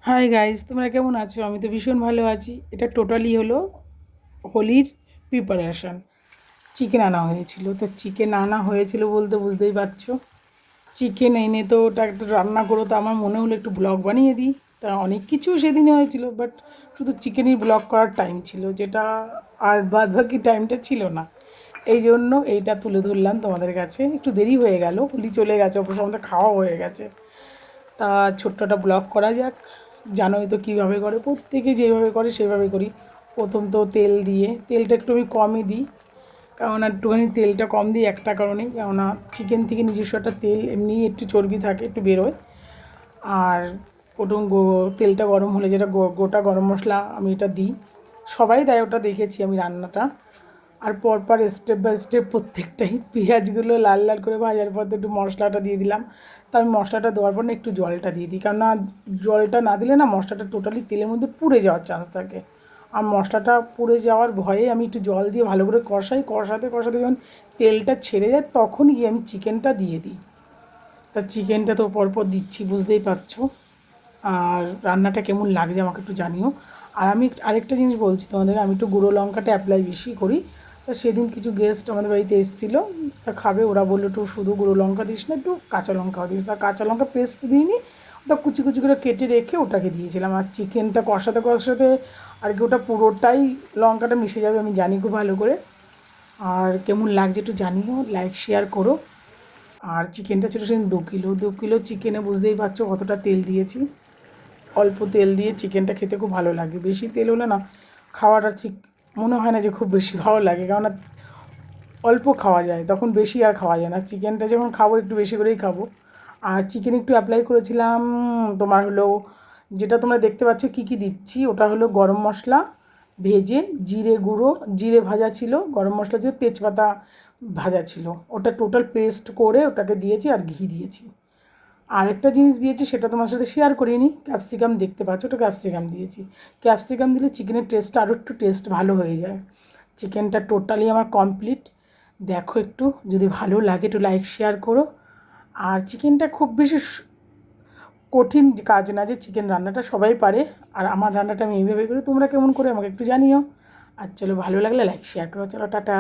Hi guys, তোমরা কেমন আছো? আমি তো ভীষণ ভালো আছি। এটা টোটালি হলো হোলির প্রিপারেশান। চিকেন আনা হয়েছিল, তো চিকেন আনা হয়েছিল বলতে বুঝতেই পারছো। চিকেন এনে তো ওটা একটা রান্না করো, তো আমার মনে হলো একটু ব্লগ বানিয়ে দিই। তা অনেক কিছু সেদিনে হয়েছিল, বাট শুধু চিকেনই ব্লগ করার টাইম ছিল, যেটা আর বাদ বাকি টাইমটা ছিল না। এই জন্য এইটা তুলে ধরলাম তোমাদের কাছে। একটু দেরি হয়ে গেল, হোলি চলে গেছে, অবশ্য আমাদের খাওয়া হয়ে গেছে। তা ছোট্ট একটা ব্লগ করা যাক। জানোই তো কীভাবে করে, প্রত্যেকে যেভাবে করে সেভাবে করি। প্রথম তো তেল দিয়ে, তেলটা একটু আমি কমই দিই, কেননা একটুখানি তেলটা কম দিই একটা কারণেই, কেননা চিকেন থেকে নিজস্ব একটা তেল এমনি একটু চর্বি থাকে, একটু বেরোয়। আর প্রথম তেলটা গরম হলে যেটা গোটা গরম মশলা আমি এটা দিই। সবাই দেয়, ওটা দেখেছি আমি রান্নাটা। আর পরপর স্টেপ বাই স্টেপ প্রত্যেকটাই পেঁয়াজগুলো লাল লাল করে ভাজার পর তো একটু মশলাটা দিয়ে দিলাম। তো আমি মশলাটা দেওয়ার পর না একটু জলটা দিয়ে দিই, কেননা জলটা না দিলে না মশলাটা টোটালি তেলের মধ্যে পুড়ে যাওয়ার চান্স থাকে। আর মশলাটা পুড়ে যাওয়ার ভয়ে আমি একটু জল দিয়ে ভালো করে কষাই, কষাতে কষাতে যখন তেলটা ছেড়ে যায় তখন গিয়ে আমি চিকেনটা দিয়ে দিই। তা চিকেনটা তো পরপর দিচ্ছি, বুঝতেই পারছো। আর রান্নাটা কেমন লাগছে আমাকে একটু জানিও। আর আমি আরেকটা জিনিস বলছি তোমাদের, আমি একটু গুঁড়ো লঙ্কাটা অ্যাপ্লাই বেশি করি। তা সেদিন কিছু গেস্ট আমাদের বাড়িতে এসেছিলো, তা খাবে, ওরা বললো একটু শুধু গুঁড়ো লঙ্কা দিস না, একটু কাঁচা লঙ্কাও দিস। তা কাঁচা লঙ্কা পেস্ট দিইনি, ওটা কুচি কুচি করে কেটে রেখে ওটাকে দিয়েছিলাম। আর চিকেনটা কষাতে কষাতে আর কি ওটা পুরোটাই লঙ্কাটা মিশে যাবে, আমি জানি খুব ভালো করে। আর কেমন লাগছে একটু জানিও, লাইক শেয়ার করো। আর চিকেনটা ছিল সেদিন 2 কিলো, 2 কিলো চিকেনে বুঝতেই পারছো কতটা তেল দিয়েছি। অল্প তেল দিয়ে চিকেনটা খেতে খুব ভালো লাগে, বেশি তেল হলে না খাওয়াটা ঠিক মনে হয় না যে খুব বেশি ভালো লাগে, কেননা অল্প খাওয়া যায়, তখন বেশি আর খাওয়া যায় না। চিকেনটা যখন খাবো একটু বেশি করেই খাবো। আর চিকেন একটু অ্যাপ্লাই করেছিলাম তোমার হলো, যেটা তোমরা দেখতে পাচ্ছ কী কী দিচ্ছি, ওটা হলো গরম মশলা ভেজে, জিরে গুঁড়ো, জিরে ভাজা ছিল, গরম মশলা ছিল, তেজপাতা ভাজা ছিল, ওটা টোটাল পেস্ট করে ওটাকে দিয়েছি, আর ঘি দিয়েছি। আরেকটা জিনিস দিয়েছি সেটা তোমার সাথে শেয়ার করিনি, ক্যাপসিকাম দেখতে পাচ্ছ, ওটা ক্যাপসিকাম দিয়েছি। ক্যাপসিকাম দিলে চিকেনের টেস্টটা আরও একটু টেস্ট ভালো হয়ে যায়। চিকেনটা টোটালি আমার কমপ্লিট। দেখো একটু, যদি ভালো লাগে একটু লাইক শেয়ার করো। আর চিকেনটা খুব বেশি কঠিন কাজ না, যে চিকেন রান্নাটা সবাই পারে। আর আমার রান্নাটা আমি এইভাবে করি, তোমরা কেমন করে আমাকে একটু জানিও। আর চলো, ভালো লাগলে লাইক শেয়ার করো। চলো, টাটা।